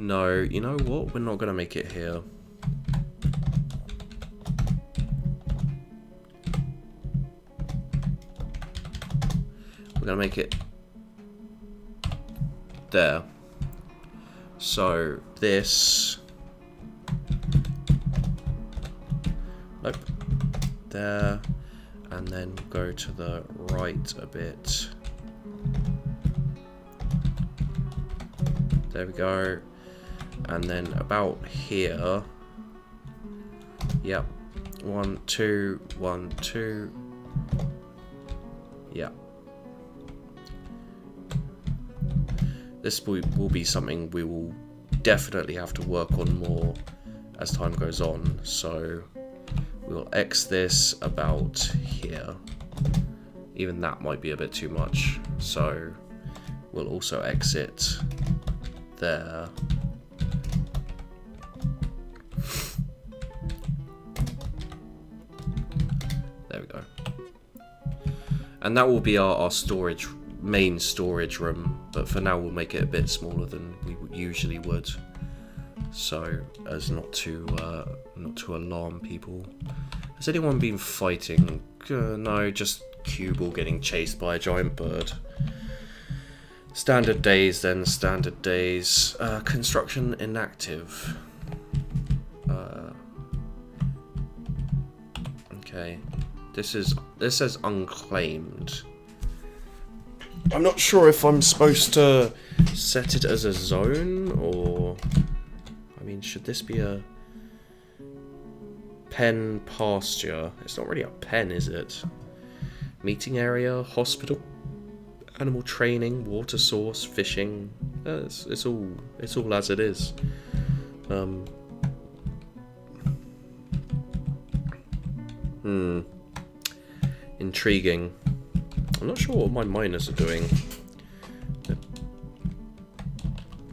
No, you know what? We're not going to make it here. We're going to make it there. So this... Nope. There. And then go to the right a bit. There we go. And then about here. Yep. 1, 2, 1, 2. Yep. This will be something we will definitely have to work on more as time goes on. So we'll X this about here. Even that might be a bit too much. So we'll also exit there. There we go. And that will be our main storage room, but for now we'll make it a bit smaller than we usually would, so as not to alarm people. Has anyone been fighting? No, just Cubal getting chased by a giant bird. Standard days then, standard days. Construction inactive. Okay. This says unclaimed. I'm not sure if I'm supposed to set it as a zone, or... I mean, should this be a pen pasture? It's not really a pen, is it? Meeting area, hospital, animal training, water source, fishing. It's all as it is. Intriguing. I'm not sure what my miners are doing.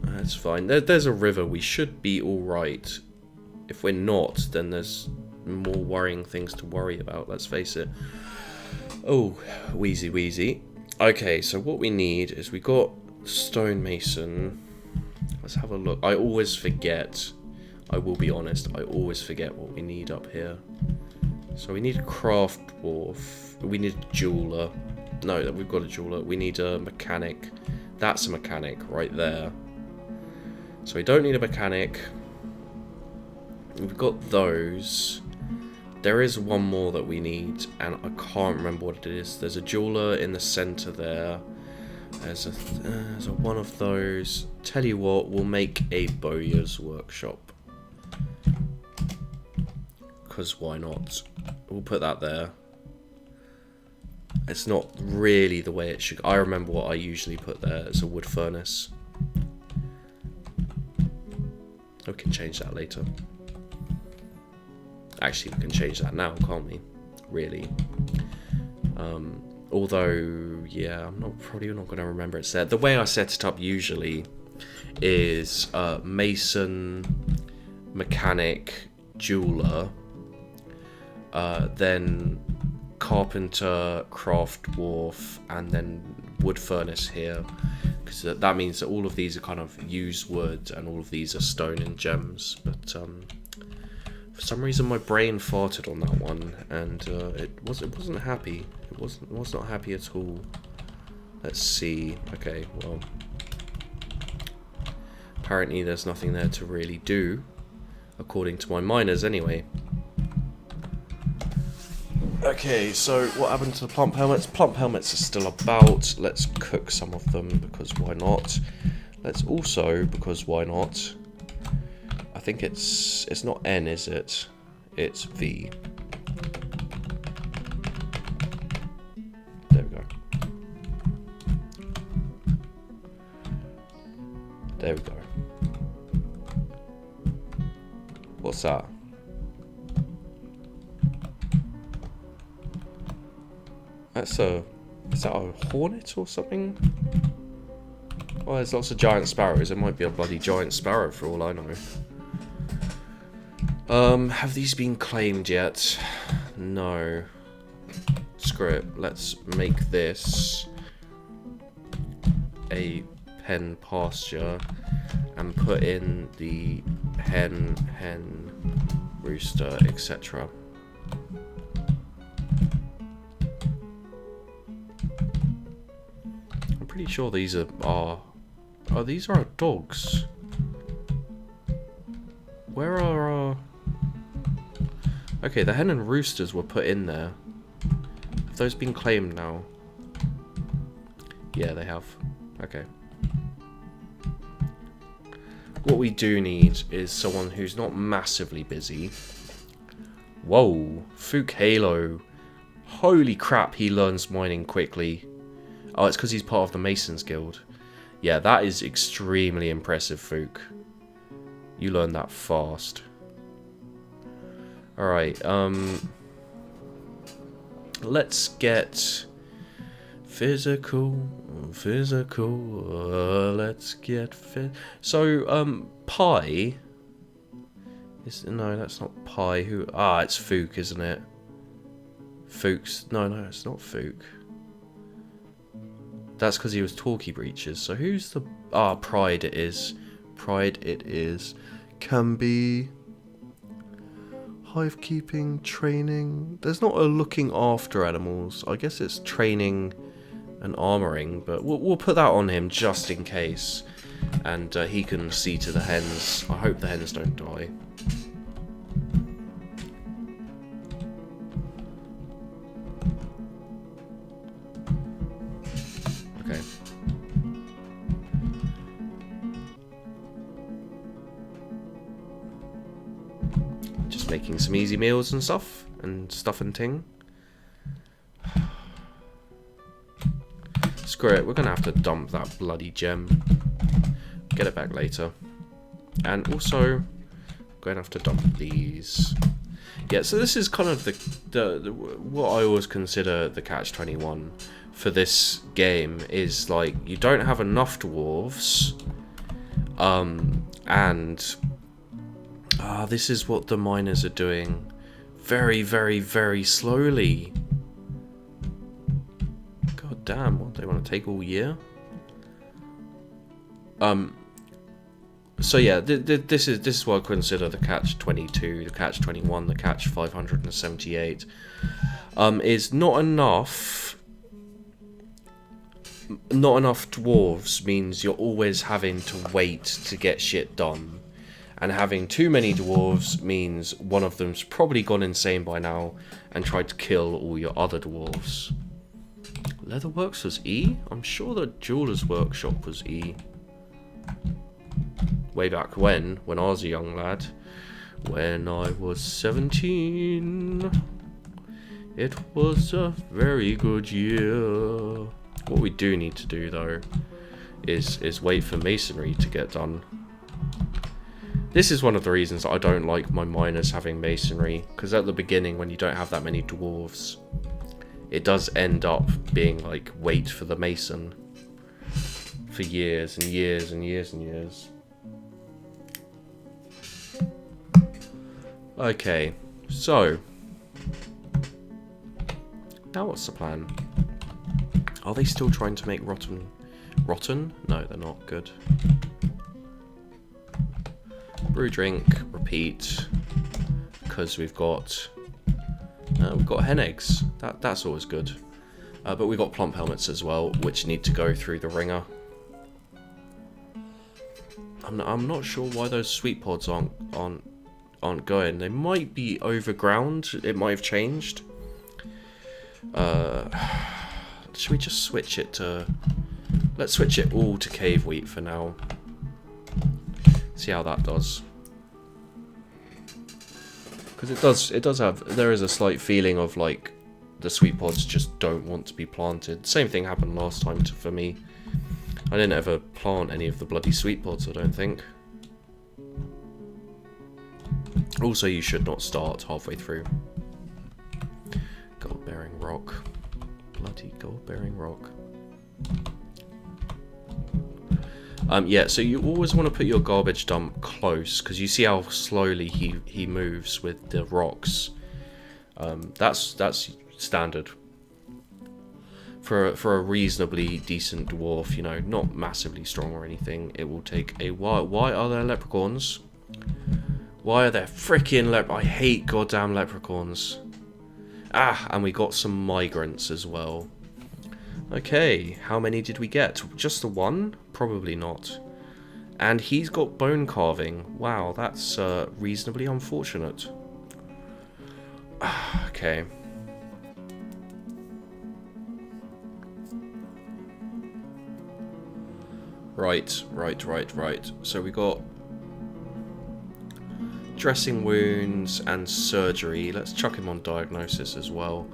That's fine. There's a river. We should be alright. If we're not, then there's more worrying things to worry about, let's face it. Oh, wheezy wheezy. Okay, so what we need is we got stonemason. Let's have a look. I always forget. I will be honest. I always forget what we need up here. So we need a craft dwarf. We need a jeweler. No, we've got a jeweler. We need a mechanic. That's a mechanic right there. So we don't need a mechanic. We've got those. There is one more that we need, and I can't remember what it is. There's a jeweler in the center there. There's a one of those. Tell you what, we'll make a bowyer's workshop. Because why not? We'll put that there. It's not really the way it should. I remember what I usually put there as a wood furnace. We can change that later. Actually, we can change that now, can't we? Really. Although, yeah, I'm probably not going to remember it set. The way I set it up usually is mason, mechanic, jeweler, then carpenter, craft dwarf, and then wood furnace here, because that means that all of these are kind of used wood and all of these are stone and gems. But for some reason my brain farted on that one, and it wasn't happy. It was not happy at all. Let's see. Okay, well, apparently there's nothing there to really do, according to my miners anyway. Okay, so what happened to the plump helmets? Plump helmets are still about. Let's cook some of them, because why not? Let's also, because why not? I think it's not N, is it? It's V. There we go. There we go. What's that? Is that a hornet or something? Well, there's lots of giant sparrows. It might be a bloody giant sparrow for all I know. Have these been claimed yet? No. Screw it. Let's make this a pen pasture. and put in the hen, rooster, etc. I'm pretty sure these are oh, these are our dogs. Where are our... Okay, the hen and roosters were put in there. Have those been claimed now? Yeah, they have. Okay. What we do need is someone who's not massively busy. Whoa, Fook Halo. Holy crap, he learns mining quickly. Oh, it's because he's part of the Masons Guild. Yeah, that is extremely impressive, Fook. You learn that fast. Alright, let's get physical, let's get so, Pi is, no, that's not Pi, who, it's Fook, isn't it? Fook's, no, it's not Fook. That's because he was Talkie Breaches, so who's the, Pride it is. Pride it is. Can be hive keeping, training. There's not a looking after animals. I guess it's training and armoring, but we'll put that on him just in case. And he can see to the hens. I hope the hens don't die. Okay. Just making some easy meals and stuff and ting. Screw it, we're gonna have to dump that bloody gem. Get it back later. And also, going to have to dump these. Yeah, so this is kind of the what I always consider the catch-21 for this game is like you don't have enough dwarves, and this is what the miners are doing, very, very, very slowly. God damn, what, they want to take all year? So yeah, this is what I consider the catch-22, the catch-21, the catch 578. Is not enough. Not enough dwarves means you're always having to wait to get shit done, and having too many dwarves means one of them's probably gone insane by now and tried to kill all your other dwarves. Leatherworks was E? I'm sure the Jeweler's Workshop was E. Way back when I was a young lad. When I was 17. It was a very good year. What we do need to do though is wait for masonry to get done. This is one of the reasons I don't like my miners having masonry, because at the beginning when you don't have that many dwarves, it does end up being like wait for the mason for years and years and years and years. Okay, so now what's the plan? Are they still trying to make rotten? No, they're not. Good. Brew, drink, repeat. Because we've got hen eggs. That's always good. But we've got plump helmets as well, which need to go through the ringer. I'm not sure why those sweet pods aren't going. They might be overground. It might have changed. Should we just switch it to... Let's switch it all to cave wheat for now. See how that does. Because it does have... There is a slight feeling of like the sweet pods just don't want to be planted. Same thing happened last time for me. I didn't ever plant any of the bloody sweet pods, I don't think. Also, you should not start halfway through. Gold-bearing rock. Bloody gold-bearing rock. Yeah, so you always want to put your garbage dump close, because you see how slowly he moves with the rocks. That's standard. For a reasonably decent dwarf, you know, not massively strong or anything, it will take a while. Why are there leprechauns? Why are there freaking I hate goddamn leprechauns. Ah, and we got some migrants as well. Okay, how many did we get? Just the one? Probably not. And he's got bone carving. Wow, that's reasonably unfortunate. Okay. Right. So we got dressing wounds and surgery. Let's chuck him on diagnosis as well.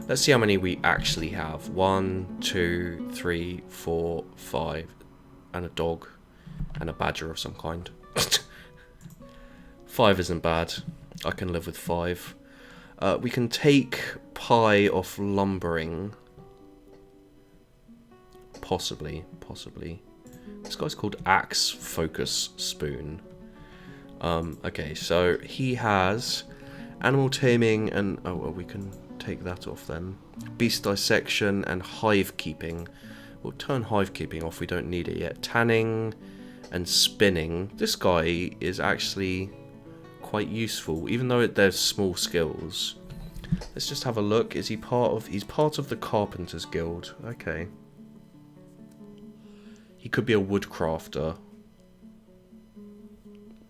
Let's see how many we actually have. 1, 2, 3, 4, 5. And a dog. And a badger of some kind. 5 isn't bad. I can live with 5. We can take pie off lumbering. Possibly. This guy's called Axe Focus Spoon. Okay, so he has animal taming and... Oh, well, we can take that off then. Beast dissection and hive keeping. We'll turn hive keeping off, we don't need it yet. Tanning and spinning. This guy is actually quite useful, even though there's small skills. Let's just have a look. Is he part of... He's part of the Carpenters Guild. Okay. He could be a woodcrafter,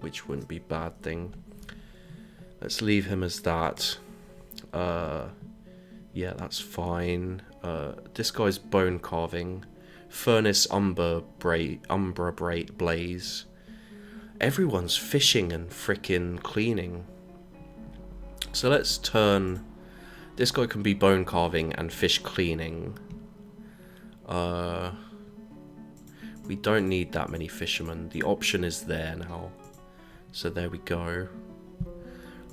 which wouldn't be a bad thing. Let's leave him as that. Yeah, that's fine. This guy's bone carving. Furnace Umbra Blaze. Everyone's fishing and frickin' cleaning. So let's turn... This guy can be bone carving and fish cleaning. We don't need that many fishermen. The option is there now. So there we go.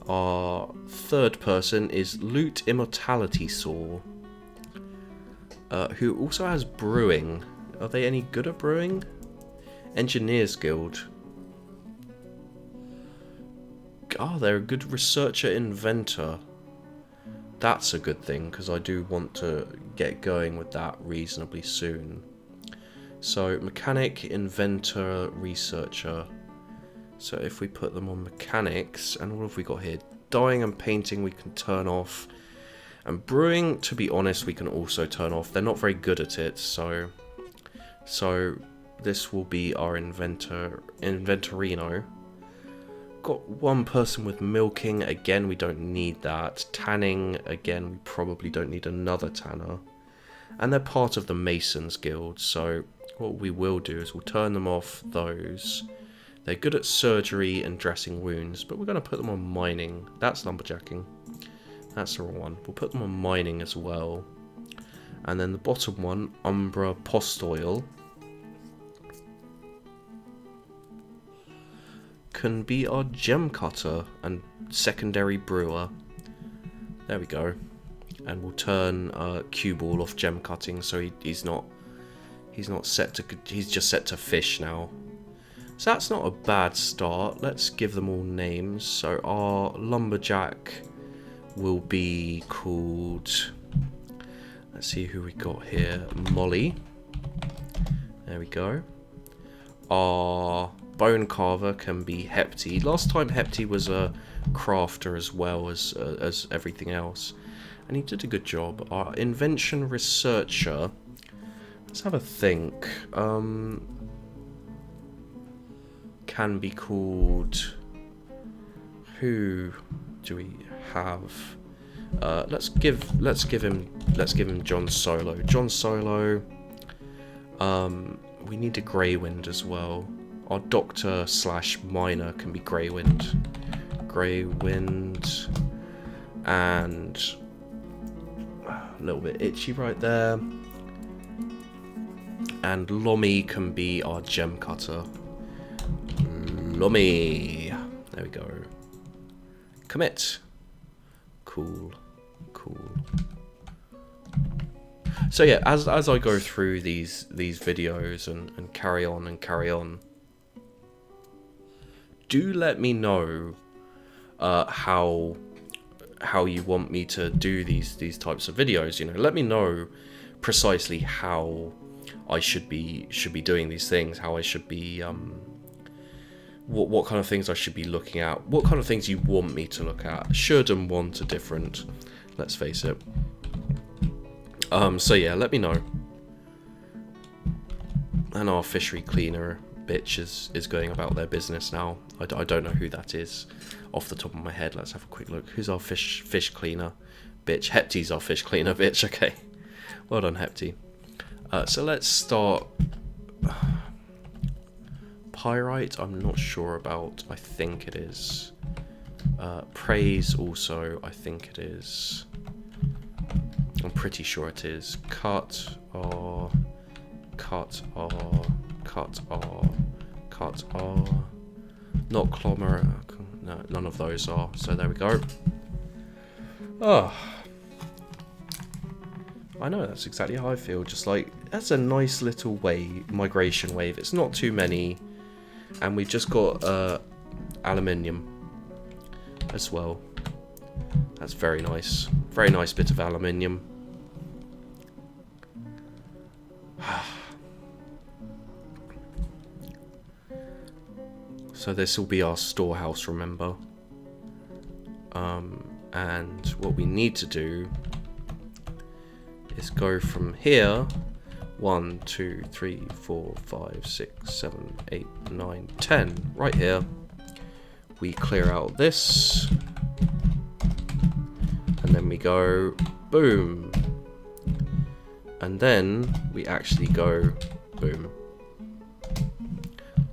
Our third person is Loot Immortality Saw. Who also has brewing. Are they any good at brewing? Engineers Guild. Oh, they're a good researcher inventor. That's a good thing, because I do want to get going with that reasonably soon. So, mechanic, inventor, researcher. So if we put them on mechanics, and what have we got here? Dyeing and painting we can turn off. And brewing, to be honest, we can also turn off. They're not very good at it, so this will be our inventorino. Got one person with milking. Again, we don't need that. Tanning, again, we probably don't need another tanner. And they're part of the Masons Guild, so what we will do is we'll turn them off those. They're good at surgery and dressing wounds, but we're going to put them on mining. That's lumberjacking. That's the wrong one. We'll put them on mining as well. And then the bottom one, Umbra Postoil, can be our gem cutter and secondary brewer. There we go. And we'll turn cue ball off gem cutting, so he's not set to... He's just set to fish now. So that's not a bad start. Let's give them all names. So our lumberjack will be called... Let's see who we got here. Molly. There we go. Our bone carver can be Hepty. Last time Hepty was a crafter as well as everything else. And he did a good job. Our invention researcher... Let's have a think. Can be called... Who do we have? Let's give him John Solo. John Solo. We need a Greywind as well. Our doctor / miner can be Greywind. Greywind. And a little bit itchy right there. And Lommy can be our gem cutter. Lommy. There we go. Commit. Cool. So yeah, as I go through these videos and carry on, do let me know how you want me to do these types of videos. You know, let me know precisely how I should be doing these things, how I should be what kind of things I should be looking at, what kind of things you want me to look at. Should and want are different, let's face it. So yeah, let me know. And our fishery cleaner bitch is going about their business now. I don't know who that is off the top of my head. Let's have a quick look. Who's our fish cleaner bitch? Hepty's our fish cleaner bitch. Okay, well done, Hepty. So let's start. Pyrite, I'm not sure about. I think it is. Praise also, I think it is. I'm pretty sure it is. Cut or not clomer. No, none of those are. So there we go. Oh, I know, that's exactly how I feel. Just like, that's a nice little wave, migration wave. It's not too many, and we've just got aluminium as well. That's very nice. Very nice bit of aluminium. So this will be our storehouse, remember. And what we need to do is go from here. 1, 2, 3, 4, 5, 6, 7, 8, 9, 10. Right here. We clear out this. And then we go boom. And then we actually go boom.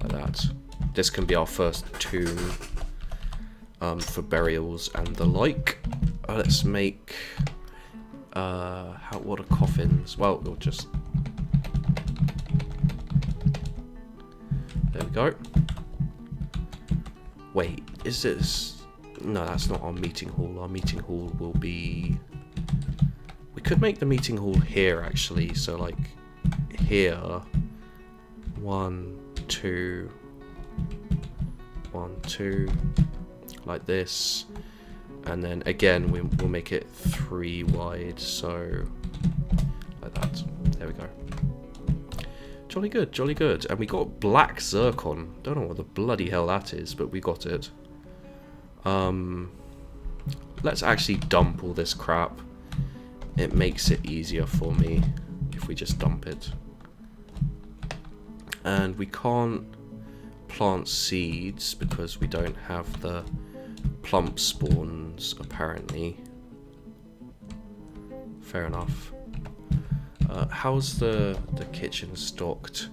Like that. This can be our first tomb for burials and the like. Let's make what are coffins? Well, we'll just, there we go. Wait, is this, no, that's not our meeting hall. Our meeting hall will be, we could make the meeting hall here actually, so like here, 1, 2, 1, 2, like this, and then again we'll make it 3 wide, so like that. There we go. Jolly good, jolly good. And we got black zircon. Don't know what the bloody hell that is, but we got it. Let's actually dump all this crap. It makes it easier for me if we just dump it. And we can't plant seeds because we don't have the plump spawns, apparently. Fair enough. How's the kitchen stocked?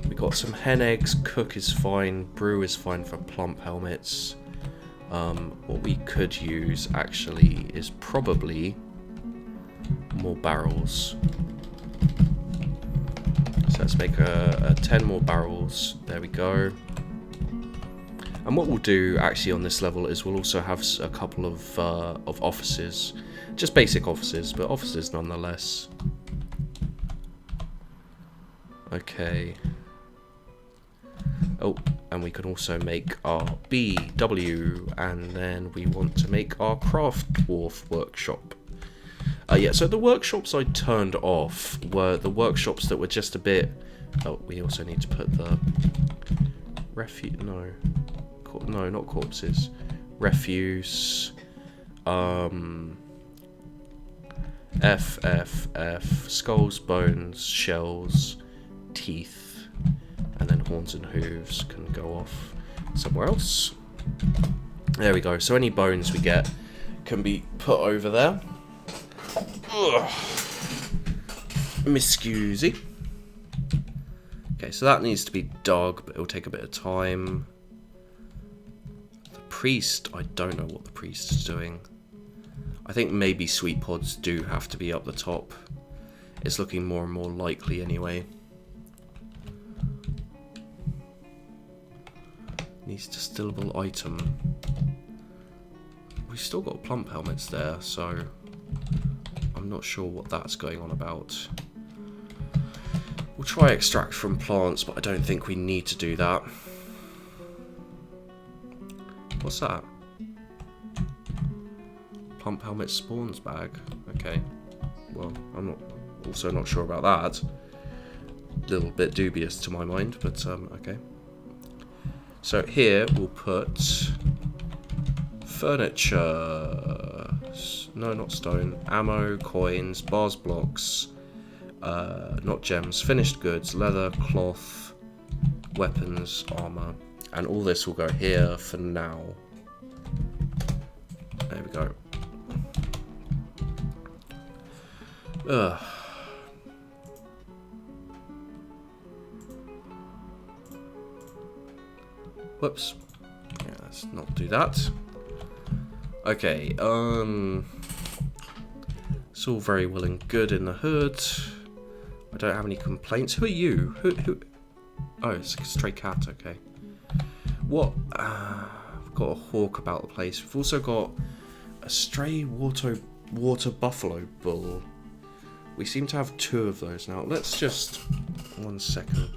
We got some hen eggs, cook is fine, brew is fine for plump helmets. What we could use actually is probably more barrels. So let's make a 10 more barrels. There we go. And what we'll do actually on this level is we'll also have a couple of offices, just basic offices, but offices nonetheless. Okay. Oh, and we can also make our BW, and then we want to make our craft dwarf workshop. Yeah, so the workshops I turned off were the workshops that were just a bit... Oh, we also need to put the... No, not corpses. Refuse. Skulls, bones, shells, teeth, and then horns and hooves can go off somewhere else. There we go. So any bones we get can be put over there. Miscusey. Okay, so that needs to be dug, but it'll take a bit of time. The priest, I don't know what the priest is doing. I think maybe sweet pods do have to be up the top. It's looking more and more likely anyway. Needs distillable item. We've still got plump helmets there, so I'm not sure what that's going on about. We'll try extract from plants, but I don't think we need to do that. What's that? Plump helmet spawns bag. Okay. Well, I'm not... Also not sure about that. A little bit dubious to my mind, but okay. So here we'll put furniture. No, not stone. Ammo, coins, bars, blocks. Not gems. Finished goods, leather, cloth, weapons, armor. And all this will go here for now. There we go. Ugh. Whoops. Yeah, let's not do that. Okay, it's all very well and good in the hood. I don't have any complaints. Who are you? Who? Oh, it's a stray cat, okay. What? I've got a hawk about the place. We've also got a stray water buffalo bull. We seem to have 2 of those now. Let's just... 1 second.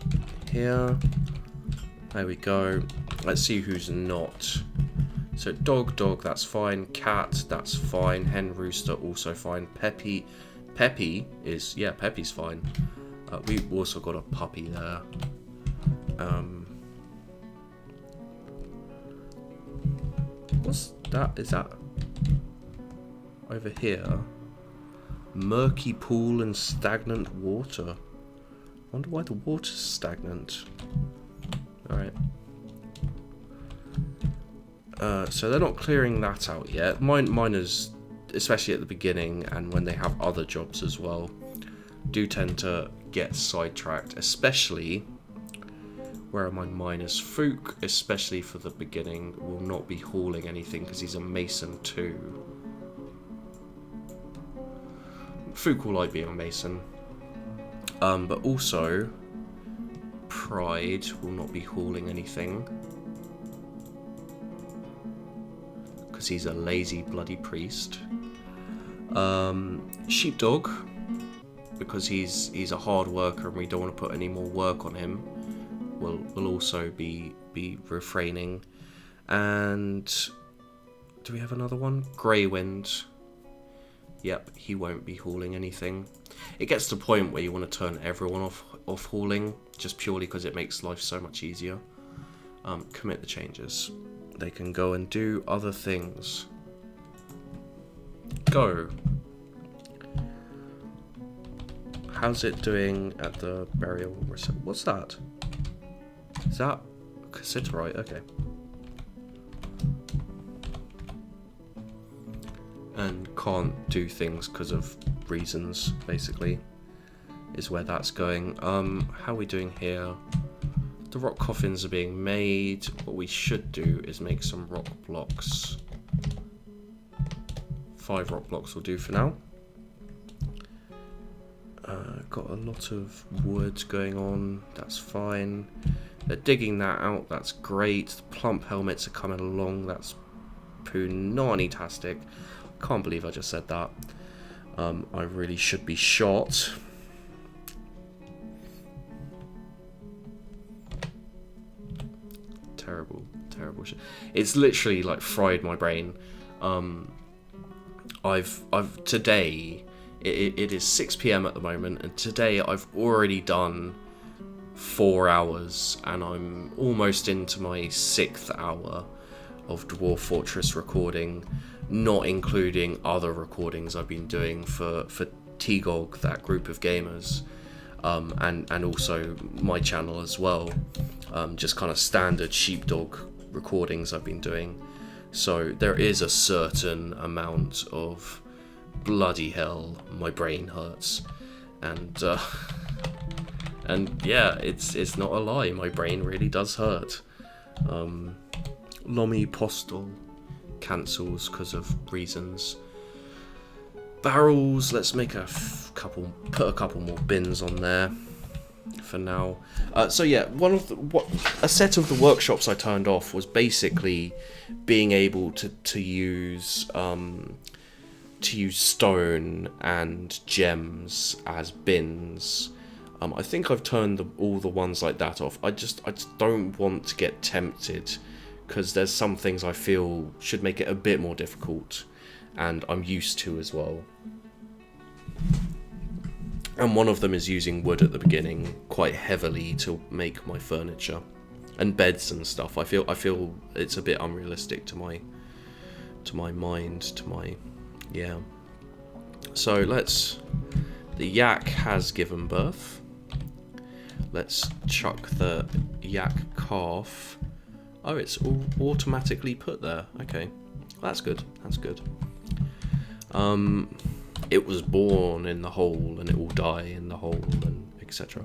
Here. There we go. Let's see who's not. So dog, that's fine. Cat, that's fine. Hen, rooster, also fine. Peppy is... Yeah, Peppy's fine. We've also got a puppy there. What's that? Is that over here? Murky pool and stagnant water. Wonder why the water's stagnant. Alright. So they're not clearing that out yet. Miners, especially at the beginning and when they have other jobs as well, do tend to get sidetracked, especially... Where are my miners? Fook, especially for the beginning, will not be hauling anything because he's a mason too. Fook will like being a mason. But also, Pride will not be hauling anything. Because he's a lazy bloody priest. Sheepdog, because he's a hard worker and we don't want to put any more work on him. Will also be refraining. And do we have another one? Greywind. Yep, he won't be hauling anything. It gets to the point where you want to turn everyone off hauling, just purely because it makes life so much easier. Commit the changes. They can go and do other things. Go. How's it doing at the burial reception? What's that? Is that cassiterite? Okay. And can't do things because of reasons, basically, is where that's going. How are we doing here? The rock coffins are being made. What we should do is make some rock blocks. 5 rock blocks will do for now. Got a lot of wood going on. That's fine. They're digging that out. That's great. The plump helmets are coming along. That's poonani-tastic. Can't believe I just said that. I really should be shot. Terrible shit. It's literally like fried my brain. I've today. It is 6 PM at the moment, and today I've already done 4 hours, and I'm almost into my 6th hour of Dwarf Fortress recording, not including other recordings I've been doing for TGOG, that group of gamers, and also my channel as well, just kind of standard Sheepdog recordings I've been doing. So there is a certain amount of bloody hell, my brain hurts, and yeah, it's not a lie, my brain really does hurt. Lomi Postal cancels because of reasons. Barrels, let's make put a couple more bins on there for now. So yeah, a set of the workshops I turned off was basically being able to use stone and gems as bins. I think I've turned all the ones like that off. I just don't want to get tempted, because there's some things I feel should make it a bit more difficult, and I'm used to as well. And one of them is using wood at the beginning quite heavily to make my furniture and beds and stuff. I feel it's a bit unrealistic to my mind, yeah. So the yak has given birth. Let's chuck the yak calf. Oh, it's all automatically put there. Okay, that's good. That's good. It was born in the hole and it will die in the hole, and etc.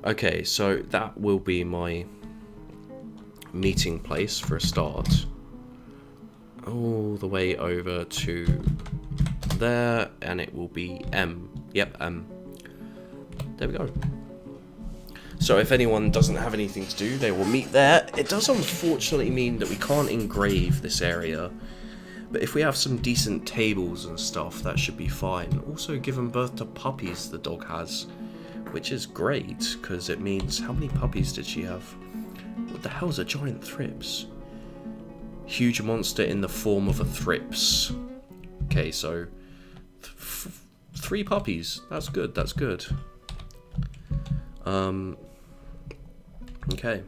Okay, so that will be my meeting place for a start. All the way over to there, and it will be M. Yep, M. There we go. So if anyone doesn't have anything to do, they will meet there. It does unfortunately mean that we can't engrave this area. But if we have some decent tables and stuff, that should be fine. Also given birth to puppies, the dog has, which is great, because it means... How many puppies did she have? What the hell is a giant thrips? Huge monster in the form of a thrips. Okay, so... 3 puppies. That's good, that's good. Okay.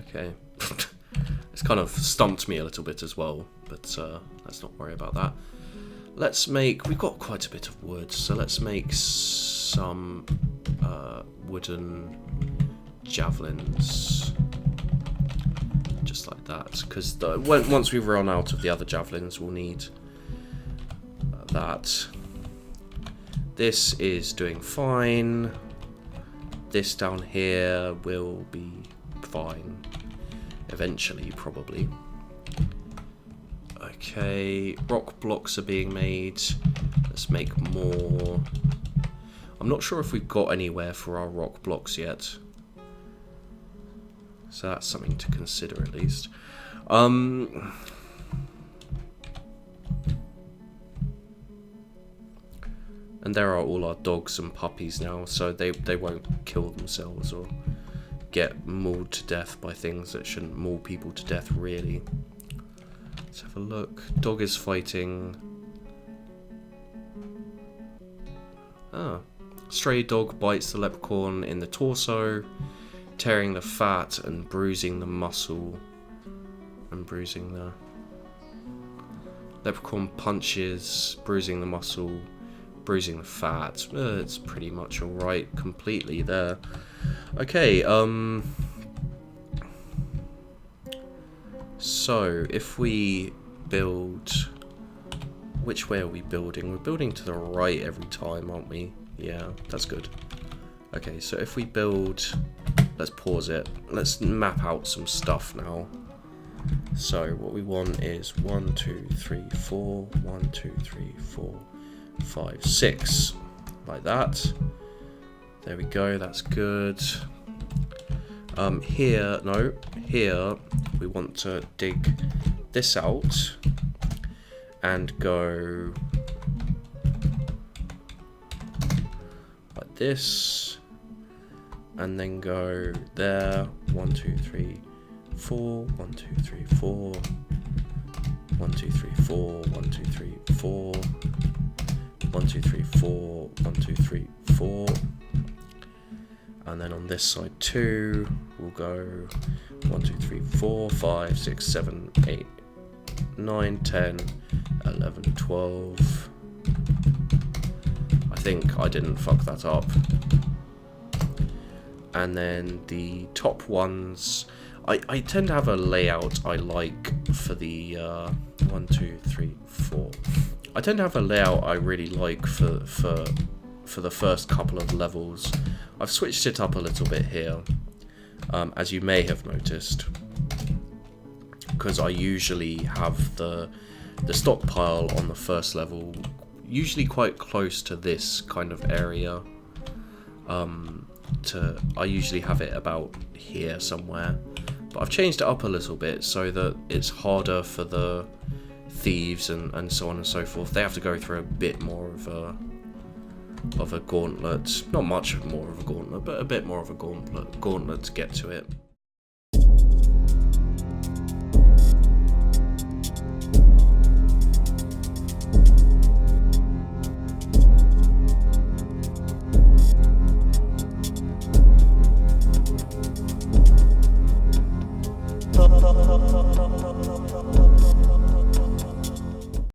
Okay. It's kind of stumped me a little bit as well, but let's not worry about that. Let's make... We've got quite a bit of wood, so let's make some wooden javelins. Just like that, because once we run out of the other javelins, we'll need that. This is doing fine. This down here will be fine. Eventually, probably. Okay, rock blocks are being made. Let's make more. I'm not sure if we've got anywhere for our rock blocks yet. So that's something to consider at least. And there are all our dogs and puppies now, so they won't kill themselves or get mauled to death by things that shouldn't maul people to death, really. Let's have a look. Dog is fighting. Ah. Stray dog bites the leprechaun in the torso, tearing the fat and bruising the muscle. And bruising the... Leprechaun punches, bruising the muscle, bruising the fat. It's pretty much alright completely there. Okay, so if we build... Which way are we building? We're building to the right every time, aren't we? Yeah, that's good. Okay, so if we build... Let's pause it. Let's map out some stuff now. So what we want is 1, 2, 3, 4, 1, 2, 3, 4, 5, 6. Like that. There we go, that's good. Here we want to dig this out and go like this, and then go there. 1, 2, 3, 4. 1, 2, 3, 4. 1, 2, 3, 4. 1, 2, 3, 4. 1, 2, 3, 4. 1, 2, 3, 4. And then on this side too, we'll go 1, 2, 3, 4, 5, 6, 7, 8, 9, 10, 11, 12. I think I didn't fuck that up. And then the top ones, I tend to have a layout I like for the 1, 2, 3, 4. I tend to have a layout I really like for the first couple of levels. I've switched it up a little bit here, as you may have noticed, because I usually have the stockpile on the first level, usually quite close to this kind of area. I usually have it about here somewhere, but I've changed it up a little bit so that it's harder for the thieves and so on and so forth. They have to go through a bit more of a gauntlet. Not much more of a gauntlet, but a bit more of a gauntlet to get to it.